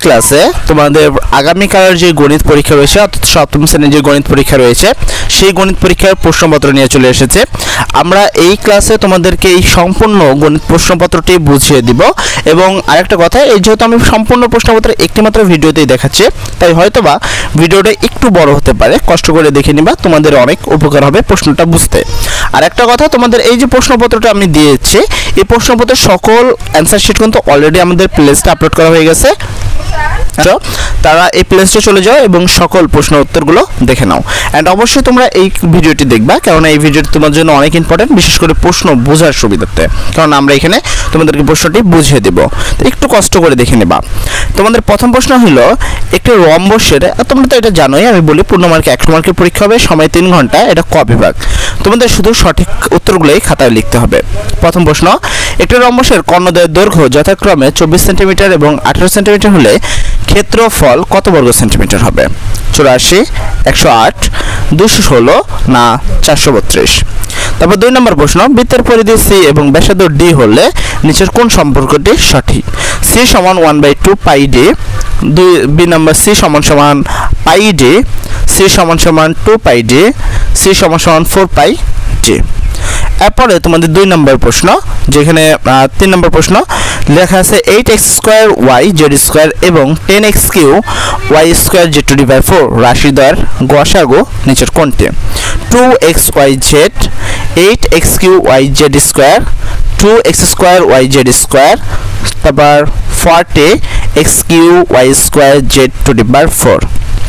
ক্লাসে তোমাদের আগামীকালের যে গণিত পরীক্ষা রয়েছে অর্থাৎ সপ্তম শ্রেণীর যে গণিত পরীক্ষা রয়েছে সেই গণিত পরীক্ষার প্রশ্নপত্র নিয়ে চলে এসেছে। আমরা এই ক্লাসে তোমাদেরকে এই সম্পূর্ণ গণিত প্রশ্নপত্রটি বুঝিয়ে দিব এবং আরেকটা কথা, এই যেহেতু আমি সম্পূর্ণ প্রশ্নপত্র একটিমাত্র ভিডিওতেই দেখাচ্ছি তাই হয়তোবা ভিডিওটা একটু বড় হতে পারে, কষ্ট করে দেখে নিবা, তোমাদের অনেক উপকার হবে প্রশ্নটা বুঝতে। আর একটা কথা, তোমাদের এই যে প্রশ্নপত্রটা আমি দিয়েছি এই প্রশ্নপত্রের সকল অ্যান্সার শিট কিন্তু অলরেডি আমাদের প্লেলিস্টে আপলোড করা হয়ে গেছে। তারা এই প্লেলিস্টে চলে যাও এবং সকল প্রশ্ন উত্তরগুলো দেখে নাও। অ্যান্ড অবশ্যই তোমরা এই ভিডিওটি দেখবা, কারণ এই ভিডিওটি তোমার জন্য অনেক ইম্পর্টেন্ট, বিশেষ করে প্রশ্ন বোঝার সুবিধার্থে, কারণ আমরা এখানে তোমাদেরকে প্রশ্নটি বুঝিয়ে দেব। একটু কষ্ট করে দেখে নেবা। তোমাদের প্রথম প্রশ্ন হলো একটি রম্বসের, তোমরা তো এটা জানোই, আমি বলি পূর্ণমার্কে 100 মার্কের পরীক্ষা হবে, সময় 3 ঘন্টা, এটা ক বিভাগ। তোমাদের শুধু সঠিক উত্তরগুলোই খাতায় লিখতে হবে। প্রথম প্রশ্ন, একটি রম্বসের কর্ণদ্বয়ের দৈর্ঘ্য যথাক্রমে 24 সেন্টিমিটার এবং 18 সেন্টিমিটার হলে ক্ষেত্রফল কত বর্গ সেন্টিমিটার হবে? 84, 108, 216 না 432? তারপর 2 নম্বর প্রশ্ন, বৃত্তের পরিধি সি এবং ব্যাসার্ধ ডি হলে নিচের কোন সম্পর্কটি সঠিক? সি সমান 1/2 পাই ডি, বি নম্বর সি সমান সমান পাই ডি, সি সমান সমান 2 পাই ডি, সি সমান সমান 4 পাই ডি। এরপরে তোমাদের 2 নম্বর প্রশ্ন, যেখানে 3 নম্বর প্রশ্ন লেখা আছে 8x square y z square এবং 10x cube y square z to the power 4 রাশিদ্বয়ের গসাগু নিচের কোনটি? 2xyz, 8x cube y z square, 2x square y z square, তারপর 40x cube y square z to the power 4।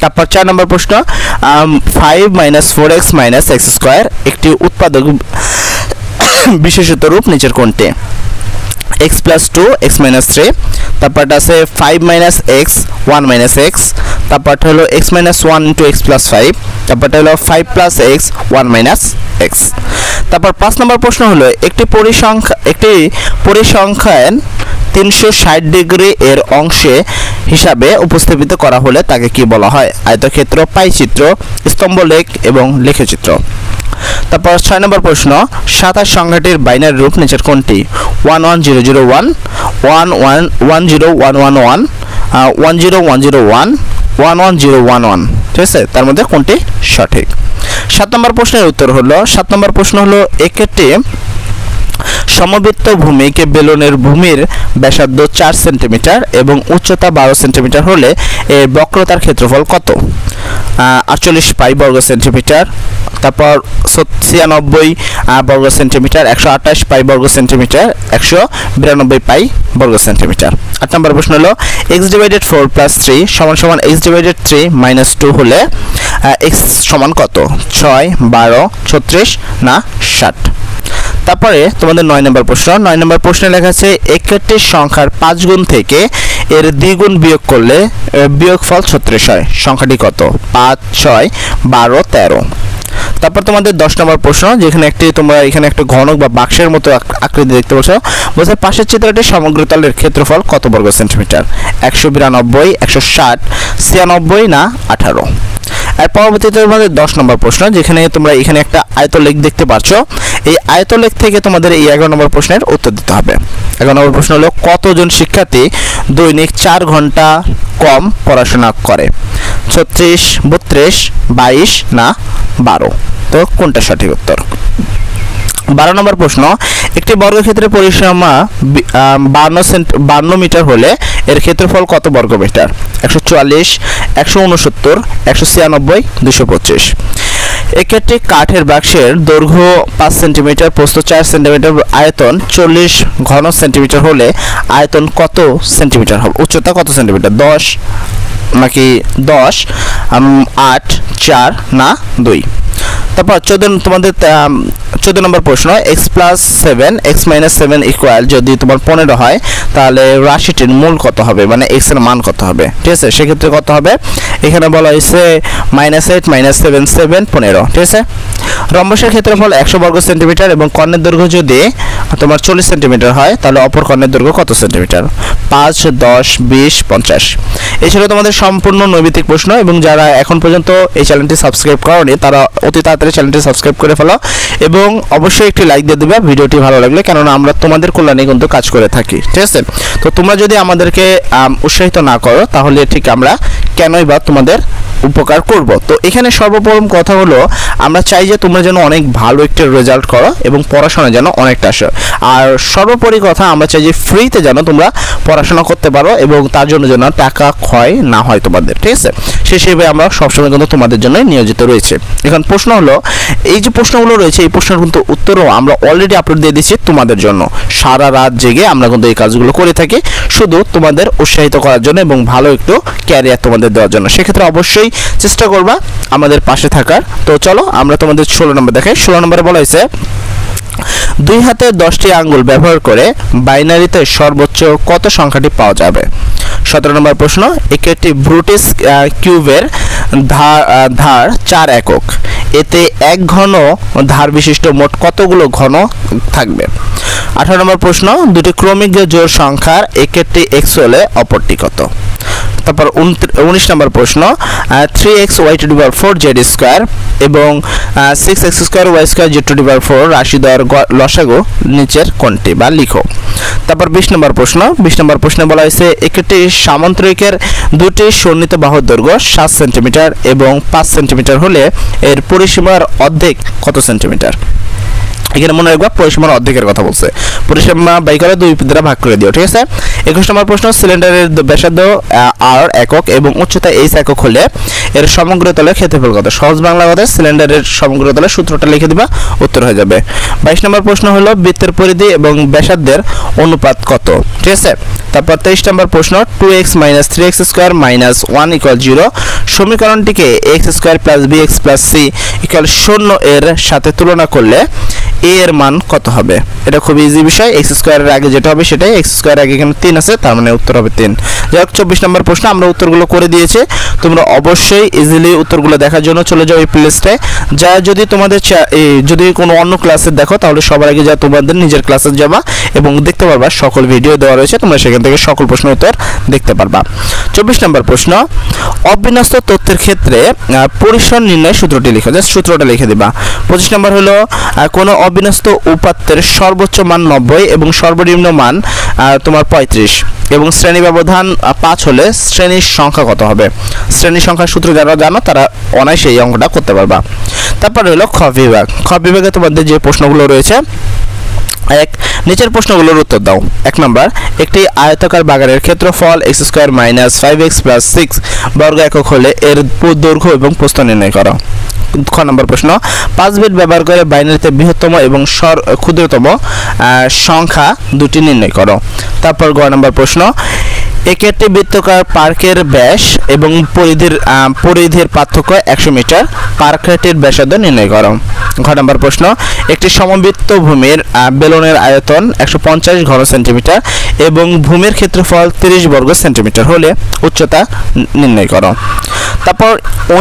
তারপর 4 নম্বর প্রশ্ন, 5 - 4x - x square একটি উৎপাদক বিশেষিত রূপ নিচের কোনটি? x + 2 x - 3, তারপরটা আছে 5 - x 1 - x, তারপরটা হলো x - 1 * x + 5, তারপরটা হলো 5 + x 1 - x। তারপর 5 নম্বর প্রশ্ন হলো একটি পরিসংখ্যান 360 ডিগ্রি এর অংশে হিসাবে উপস্থাপিত করা হলে তাকে কি বলা হয়? আয়তক্ষেত্র, পাইচিত্র, স্তম্ভলেখ এবং লেখচিত্র। তারপর 6 নম্বর প্রশ্ন, 27 সংখ্যাটির বাইনারি রূপ নিচের কোনটি? 11001, 11011, 10101, 11011, ঠিক আছে? তার মধ্যে কোনটি সঠিক? 7 নম্বর প্রশ্নের উত্তর হলো, 7 নম্বর প্রশ্ন হলো একটি সমবৃত্ত ভূমিকে বেলুনের ভূমির ব্যাসার্ধ 4 সেন্টিমিটার এবং উচ্চতা 12 সেন্টিমিটার হলে এর বক্রতার ক্ষেত্রফল কত? 48 পাই বর্গ সেন্টিমিটার, তারপর 96 বর্গ সেন্টিমিটার, 128 পাই বর্গ সেন্টিমিটার, 192 পাই বর্গ সেন্টিমিটার। 8 নম্বর প্রশ্ন হলো x/4 + 3 = x/3 - 2 হলে x সমান কত? 6, 12, 36 না 60? তারপরে তোমাদের 9 নম্বর প্রশ্ন, 9 নম্বর প্রশ্নে লেখা আছে একটি সংখ্যার 5 গুণ থেকে এর দ্বিগুণ বিয়োগ করলে বিয়োগফল 36 হয়, সংখ্যাটি কত? 5, 6, 12, 13। তারপর তোমাদের 10 নম্বর প্রশ্ন, যেখানে তোমরা এখানে একটা ঘনক বা বাক্সের মতো আকৃতি দেখতে পাচ্ছ, বলছে পাশের চিত্রটি সমগ্র তলের ক্ষেত্রফল কত বর্গ সেন্টিমিটার? 192, 160, 96 না 18? আর পরবর্তীতে তোমাদের 10 নম্বর প্রশ্ন, যেখানে তোমরা এখানে একটা আয়তলেখ দেখতে পাচ্ছ, এই আয়তলেখ থেকে তোমাদের এই 11 নম্বর প্রশ্নের উত্তর দিতে হবে। 11 নম্বর প্রশ্ন হলো কতজন শিক্ষার্থী দৈনিক 4 ঘন্টা কম পড়াশোনা করে? 36, 32, 22 না 12? তো কোনটা সঠিক উত্তর? 12 নম্বর প্রশ্ন, একটি বর্গক্ষেত্রের পরিসীমা 52 মিটার হলে এর ক্ষেত্রফল কত বর্গ মিটার? 144, 169, 196, 225? একটি কাঠের বাক্সের দৈর্ঘ্য 5 সেন্টিমিটার, প্রস্থ 4 সেন্টিমিটার, আয়তন 40 ঘন সেন্টিমিটার হলে আয়তন কত সেন্টিমিটার হবে? উচ্চতা কত সেন্টিমিটার? 10 নাকি 10, 8, 4 না 2? তারপর 14 নম্বর প্রশ্ন, x + 7 x - 7 ইকুয়াল যদি তোমার 15 হয় তাহলে রাশিটির মূল কত হবে, মানে x এর মান কত হবে? ঠিক আছে, সেক্ষেত্রে কত হবে? এখানে বলা হয়েছে -8 - 7 7 15, ঠিক আছে? রম্বসের ক্ষেত্রফল 100 বর্গ সেন্টিমিটার এবং কর্ণের দৈর্ঘ্য যদি তোমার 40 সেন্টিমিটার হয়, তাহলে অপর কর্ণের দৈর্ঘ্য কত সেন্টিমিটার? 5, 10, 20, 50। এই ছিল তোমাদের সম্পূর্ণ নৈমিত্তিক প্রশ্ন। এবং যারা এখন পর্যন্ত এই চ্যানেলটি সাবস্ক্রাইব করোনি তারা অতি তাড়াতাড়ি চ্যানেলটি সাবস্ক্রাইব করে ফেলো এবং অবশ্যই একটি লাইক দিয়ে দেবে ভিডিওটি ভালো লাগলে, কেননা আমরা তোমাদের কল্যাণে কিন্তু কাজ করে থাকি, ঠিক আছে? তো তোমরা যদি আমাদেরকে উৎসাহিত না করো তাহলে ঠিক আমরা কেনই বা তোমাদের উপকার করব। তো এখানে সর্বপ্রথম কথা হলো আমরা চাই যে তোমরা যেন অনেক ভালো একটা রেজাল্ট করো এবং পড়াশোনা যেন অনেকটা আসে। আর সর্বোপরি কথা আমরা চাই যে ফ্রিতে যেন তোমরা পড়াশোনা করতে পারো এবং তার জন্য যেন টাকা ক্ষয় না হয় তোমাদের, ঠিক আছে? সেই হিসেবে আমরা সবসময় কিন্তু তোমাদের জন্য নিয়োজিত রয়েছে। এখন প্রশ্ন হলো, এই যে প্রশ্নগুলো রয়েছে এই প্রশ্নের কিন্তু উত্তরও আমরা অলরেডি আপলোড দিয়ে দিচ্ছি তোমাদের জন্য। সারা রাত জেগে আমরা কিন্তু এই কাজগুলো করে থাকি শুধু তোমাদের উৎসাহিত করার জন্য এবং ভালো একটু ক্যারিয়ার তোমাদের দেওয়ার জন্য। সেক্ষেত্রে অবশ্যই চেষ্টা করবা আমাদের পাশে থাকার। তো চলো আমরা তোমাদের 16 নম্বর দেখাই। 16 নম্বরে বলা হয়েছে 2 হাতের 10টি আঙ্গুল ব্যবহার করে বাইনারিতে সর্বোচ্চ কত সংখ্যাটি পাওয়া যাবে? 17 নম্বর প্রশ্ন, একটি ব্রুটিশ কিউবের ধার 4 একক, এতে 1 ঘন ধার বিশিষ্ট মোট কতগুলো ঘন থাকবে? 18 নম্বর প্রশ্ন, দুটি ক্রমিক জোড় সংখ্যার একটি x হলে অপরটি কত? তারপর 19 নম্বর প্রশ্ন, 3xy⁴ z² এবং 6x²y²z⁴ রাশি দ্বয়ের লসাগু নিচের কোনটি বা লিখো। তারপর 20 নম্বর প্রশ্ন, 20 নম্বর প্রশ্নে বলা হয়েছে একটি সামান্তরিকের দুটি সন্নিহিত বাহুর দৈর্ঘ্য 7 সেন্টিমিটার এবং 5 সেন্টিমিটার হলে এর পরিসীমার অর্ধেক কত সেন্টিমিটার? এখানে মনে রাখবা পরিসীমার অর্ধেকের কথা বলছে। পরিসীমা বাই করে 2 দ্বারা ভাগ করে দিও, ঠিক আছে? 21 নম্বর প্রশ্ন, সিলিন্ডারের ব্যাসার্ধ r একক এবং উচ্চতা h একক হলে এর সমগ্র তলের ক্ষেত্রফল কত? সহজ বাংলা কথায় সিলিন্ডারের সমগ্র তলের সূত্রটা লিখে দিবা, উত্তর হয়ে যাবে। 22 নম্বর প্রশ্ন হলো বৃত্তের পরিধি এবং ব্যাসার্ধের অনুপাত কত? ঠিক আছে? তারপর 23 নম্বর প্রশ্ন, 2x - 3x² - 1 = 0 সমীকরণটিকে x² + bx + c = 0 এর সাথে তুলনা করলে a এর মান কত হবে? এটা খুব ইজি বিষয়। x² এর আগে যেটা হবে সেটাই, x² এর আগে এখানে 3 আছে, তার মানে উত্তর হবে 3। যাই হোক, 24 নম্বর প্রশ্ন আমরা উত্তরগুলো করে দিয়েছি। তোমরা অবশ্যই ইজিলি উত্তরগুলো দেখার জন্য চলে যাও এই প্লেলিস্টে। যা যদি তোমাদের যদি কোনো অন্য ক্লাসে দেখো তাহলে সবার আগে যা তোমাদের নিজের ক্লাসে যাবা এবং দেখতে পারবা সকল ভিডিও দেওয়া রয়েছে, তোমরা সেখান থেকে সকল প্রশ্ন উত্তর দেখতে পারবা। 24 নম্বর প্রশ্ন, অবিন্যস্ত তথ্যের ক্ষেত্রে পরিসর নির্ণয় সূত্রটি লিখো, জাস্ট সূত্রটা লিখে দিবা। 25 নম্বর হলো কোনো অবিন্যস্ত উপাত্তের সর্বোচ্চ মান 90 এবং সর্বনিম্ন মান তোমার 35 এবং শ্রেণী ব্যবধান 5 হলে শ্রেণীর সংখ্যা কত হবে? শ্রেণীর সংখ্যার সূত্র যারা জানো তারা অনায়াসে এই অঙ্কটা করতে পারবা। তারপরে হলো খ বিভাগ। খ বিভাগে তোমাদের যে প্রশ্নগুলো রয়েছে, এক নিচের প্রশ্নগুলোর উত্তর দাও। 1 নম্বর, একটি আয়তাকার বাগানের ক্ষেত্রফল x² - 5x + 6 বর্গ একক হলে এর দৈর্ঘ্য এবং প্রস্থ নির্ণয় করো। খ নম্বর প্রশ্ন, 5 বিট ব্যবহার করে বাইনারিতে বৃহত্তম এবং ক্ষুদ্রতম সংখ্যা দুটি নির্ণয় করো। তারপর গ নম্বর প্রশ্ন, একটি বৃত্তাকার পার্কের ব্যাস এবং পরিধির পার্থক্য 100 মিটার, পার্কটির ব্যাসার্ধ নির্ণয় করো। ঘ নম্বর প্রশ্ন, একটি সমবৃত্ত ভূমির বেলনের আয়তন 150 ঘন সেন্টিমিটার এবং ভূমির ক্ষেত্রফল 30 বর্গ সেন্টিমিটার হলে উচ্চতা নির্ণয় করো। তারপর ও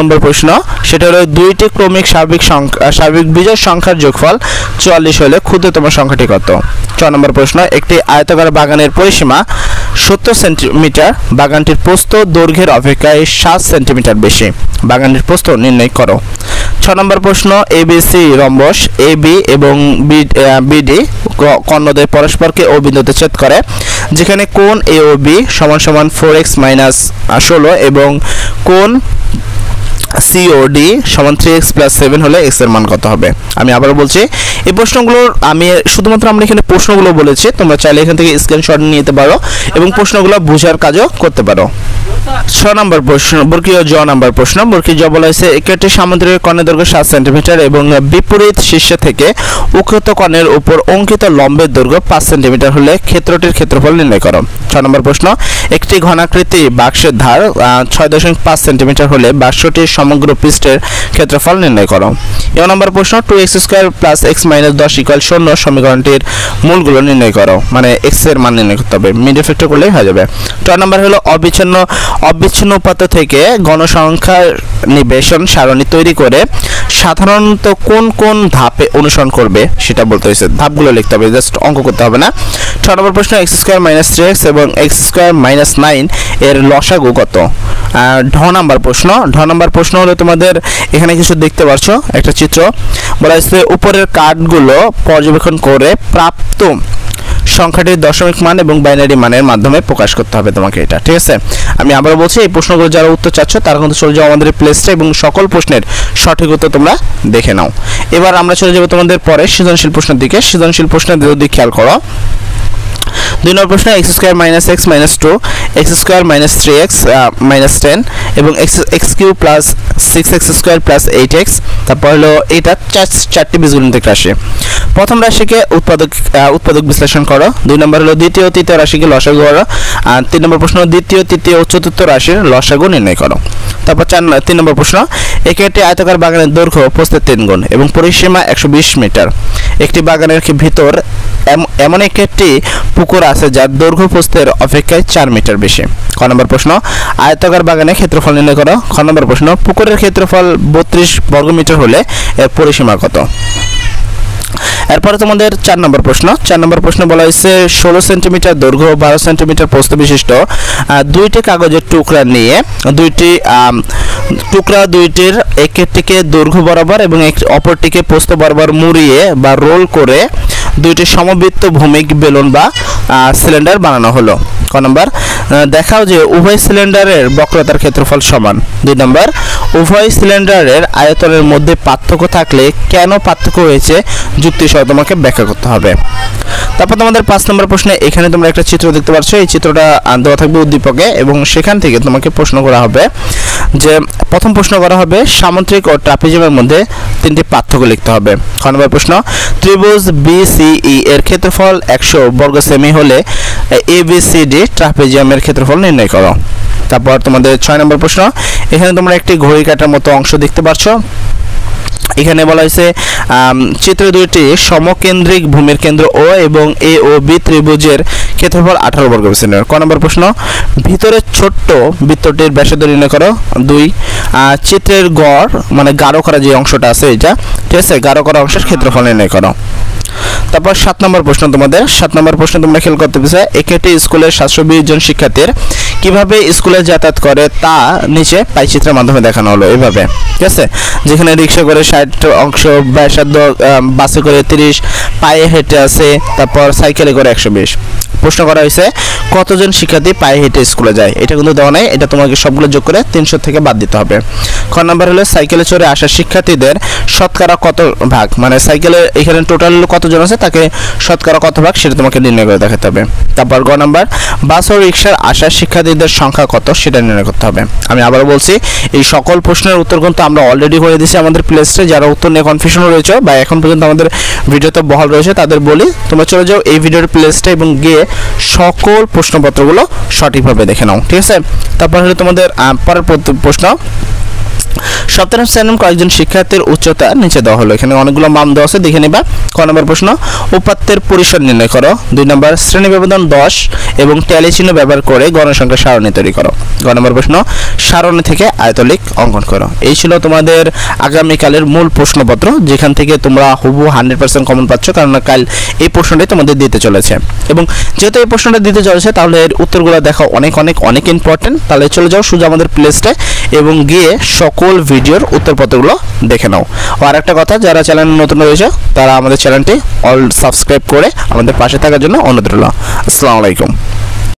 নম্বর প্রশ্ন, সেটা হলো দুইটি ক্রমিক স্বাভাবিক বিজোড় সংখ্যার যোগফল 44 হলে ক্ষুদ্রতম সংখ্যাটি কত? 6 নম্বর প্রশ্ন, একটি আয়তাকার বাগানের পরিসীমা 70 সেন্টিমিটার, বাগানটির প্রস্থ দৈর্ঘ্যের অপেক্ষায় 7 সেন্টিমিটার বেশি, বাগানটির প্রস্থ নির্ণয় করো। 6 নম্বর প্রশ্ন, ABC রম্বস AB এবং BD কর্ণদ্বয় পরস্পরকে ও বিন্দুতে ছেদ করে, যেখানে কোণ AOB = 4x - 16 এবং কোণ COD = 3x + 7 হলে x এর মান কত হবে? আমি আবার বলছি, এই প্রশ্নগুলোর আমি শুধুমাত্র আমরা এখানে প্রশ্নগুলো বলেছি, তোমরা চাইলে এখান থেকে স্ক্রিনশট নিতে পারো এবং প্রশ্নগুলো বোঝার কাজও করতে পারো। 6 নম্বর প্রশ্ন, বর্গীয় জ নম্বর প্রশ্ন। বর্গীয় জ বলা হয়েছে একটি সামুদ্রিক কর্ণের দৈর্ঘ্য 7 সেন্টিমিটার এবং বিপরীত শীর্ষ থেকে উক্ত কর্ণের উপর অঙ্কিত লম্বের দৈর্ঘ্য 5 সেন্টিমিটার হলে ক্ষেত্রটির ক্ষেত্রফল নির্ণয় করো। 6 নম্বর প্রশ্ন, একটি ঘনাকৃতি বাক্সের ধার 6.5 সেন্টিমিটার হলে বাক্সটির সমগ্র পৃষ্ঠের ক্ষেত্রফল নির্ণয় করো। 9 নম্বর প্রশ্ন, 2x² + x - 10 = 0 সমীকরণটির মূলগুলো নির্ণয় করো, মানে x এর মান নির্ণয় করতে হবে, মিডল ফ্যাক্টর করলেই হয়ে যাবে। 10 নম্বর হলো অবিচ্ছিন্ন উপাত্ত থেকে গণসংখ্যার নিবেশন সারণী তৈরি করে সাধারণত কোন কোন ধাপে অনুসরণ করবে সেটা বলতে হয়েছে, ধাপগুলো লিখতে হবে, জাস্ট অঙ্ক করতে হবে না। 6 নম্বর প্রশ্ন x² - 3x এবং x² - 9 এর লসাগু কত? ঢ নাম্বার প্রশ্ন হলো তোমাদের এখানে কিছু দেখতে পাচ্ছ একটা চিত্র, বলা হয়েছে উপরের কার্ডগুলো পর্যবেক্ষণ করে প্রাপ্ত সংখ্যাটির দশমিক মান এবং বাইনারি মানের মাধ্যমে প্রকাশ করতে হবে তোমাকে এটা, ঠিক আছে। আমি আবার বলছি, এই প্রশ্নগুলো যারা উত্তর চাচ্ছ তারা কিন্তু চলে যাও আমাদের প্লেলিস্টে এবং সকল প্রশ্নের সঠিক উত্তর তোমরা দেখে নাও। এবার আমরা চলে যাব তোমাদের পরে সৃজনশীল প্রশ্নের দিকে। সৃজনশীল প্রশ্নের দিকে খেয়াল করো। 2 নম্বর প্রশ্ন x² - x - 2 x² - 3x - 10 এবং x³ + 6x² + 8x। তারপর হলো এটা চারটি বীজগণিতিক রাশি। প্রথম রাশিকে উৎপাদক বিশ্লেষণ করো। 2 নম্বর হলো দ্বিতীয় তৃতীয় রাশিকে লসাগু করো। আর 3 নম্বর প্রশ্ন দ্বিতীয় তৃতীয় ও চতুর্থ রাশির লসাগু নির্ণয় করো। তারপর 3 নম্বর প্রশ্ন একটি আয়তাকার বাগানের দৈর্ঘ্য প্রস্থের 3 গুণ এবং পরিসীমা 120 মিটার। একটি বাগানের ভিতর এমন একটি পুকুর আছে যার দৈর্ঘ্য প্রস্থের অপেক্ষায় 4 মিটার বেশি। ক নম্বর প্রশ্ন আয়তাকার বাগানের ক্ষেত্রফল নির্ণয় করো। খ নম্বর প্রশ্ন পুকুরের ক্ষেত্রফল 32 বর্গমিটার হলে এর পরিসীমা কত? এরপরে তোমাদের 4 নম্বর প্রশ্ন বলা হয়েছে 16 সেন্টিমিটার দৈর্ঘ্য 12 সেন্টিমিটার প্রস্থ বিশিষ্ট দুইটি কাগজের টুকরা নিয়ে দুইটির একটিকে দৈর্ঘ্য বরাবর এবং অপরটিকে প্রস্থ বরাবর মুড়িয়ে বা রোল করে দুইটি সমবৃত্ত ভৌমিক বেলুন বা সিলিন্ডার বানানো হলো। ক নম্বর দেখাও যে উভয় সিলিন্ডারের বক্রতার ক্ষেত্রফল সমান। 2 নম্বর উভয় সিলিন্ডারের আয়তনের মধ্যে পার্থক্য থাকলে কেন পার্থক্য হয়েছে যুক্তি সহ তোমাকে ব্যাখ্যা করতে হবে। তারপর তোমাদের 5 নম্বর প্রশ্নে এখানে তোমরা একটা চিত্র দেখতে পাচ্ছ, এই চিত্রটা দেওয়া থাকবে উদ্দীপকে এবং সেখান থেকে তোমাকে প্রশ্ন করা হবে যে প্রথম প্রশ্ন করা হবে সামুদ্রিক ও ট্রাপিজিয়ামের মধ্যে 3টি পার্থক্য লিখতে হবে। খ নম্বর প্রশ্ন ত্রিভুজ BCE এর ক্ষেত্রফল 100 বর্গ সেমি হলে ABCD ট্রাপিজিয়ামের ক্ষেত্রফল নির্ণয় করো। তারপর তোমাদের 6 নম্বর প্রশ্ন এখানে তোমরা একটি ঘড়ি কাটার মতো অংশ দেখতে পাচ্ছ। এখানে বলা হয়েছে চিত্র দুইটি সমকেন্দ্রিক ভূমির কেন্দ্র O এবং A ও B ত্রিভুজের ক্ষেত্রফল 18 বর্গ সেমি। ক নম্বর প্রশ্ন ভিতরের ছোট্ট বৃত্তটির ব্যাসার্ধ নির্ণয় করো। 2 চিত্রের গড় মানে গাঢ় করা যে অংশটা আছে এটা, ঠিক আছে, গাঢ় করা অংশের ক্ষেত্রফল নির্ণয় করো। তারপর 7 নম্বর প্রশ্ন তোমরা খেয়াল করতে পারছো একটি স্কুলের 720 জন শিক্ষার্থীর কিভাবে স্কুলে যাতায়াত করে তা নিচে পাইচিত্রের মাধ্যমে দেখানো হলো এইভাবে, ঠিক আছে। যেখানে রিক্সা করে 60 অংশ, ব্যাসার্ধ বাসে করে 30, পায়ে হেঁটে আছে, তারপর সাইকেলে করে 120। প্রশ্ন করা হয়েছে কতজন শিক্ষার্থী পায়ে হেঁটে স্কুলে যায়, এটা কিন্তু দেওয়া নাই, এটা তোমাকে সবগুলো যোগ করে 300 থেকে বাদ দিতে হবে। খ নম্বর হলো সাইকেলে চড়ে আসা শিক্ষার্থীদের শতকরা কত ভাগ, মানে সাইকেলে এখানে টোটাল কতজন আছে তাকে শতকরা কত ভাগ সেটা তোমাকে নির্ণয় করে দেখাতে হবে। তারপর গ নম্বর বাস ও রিক্সার আসা শিক্ষার্থীদের সংখ্যা কত সেটা নির্ণয় করতে হবে। আমি আবার বলছি এই সকল প্রশ্নের উত্তর কিন্তু আমরা অলরেডি করে দিয়েছি আমাদের প্লেলিস্টে। যারা উত্তর নিয়ে কনফিউশন রয়েছে বা এখন পর্যন্ত আমাদের ভিডিওতে বহাল রয়েছে তাদের বলি তোমরা চলে যাও এই ভিডিওর প্লেলিস্টে এবং গিয়ে সকল প্রশ্নপত্রগুলো সঠিকভাবে দেখে নাও, ঠিক আছে। তারপর হলো তোমাদের পরের প্রশ্ন সপ্তম শ্রেণীর কয়েকজন শিক্ষার্থীর উচ্চতা নিচে দেওয়া হলো, এখানে অনেকগুলো মান দেওয়া আছে দেখে নিবা। ক নম্বর প্রশ্ন উপাত্তের পরিসর নির্ণয় করো। 2 নম্বর শ্রেণী ব্যবধান 10 এবং ট্যালি চিহ্ন ব্যবহার করে গণসংখ্যা সারণী তৈরি করো। গ নম্বর প্রশ্ন সারণী থেকে আয়তলিক অঙ্কন করো। এই ছিল তোমাদের আগামীকালের মূল প্রশ্নপত্র, যেখান থেকে তোমরা হুবহু 100% কমন পাচ্ছ, কারণ কাল এই প্রশ্নটাই তোমাদের দিতে চলেছে এবং যেহেতু এই প্রশ্নটা দিতে চলেছে তাহলে এর উত্তরগুলো দেখা অনেক ইম্পর্টেন্ট। তাহলে চলে যাও সোজা আমাদের প্লেলিস্টে এবং গিয়ে সকল ভিডিওর উত্তরপত্রগুলো দেখে নাও। আর একটা কথা, যারা চ্যানেল নতুন রয়েছে তারা আমাদের চ্যানেলটি অল সাবস্ক্রাইব করে আমাদের পাশে থাকার জন্য অনুরোধ রইল। আসসালামু আলাইকুম।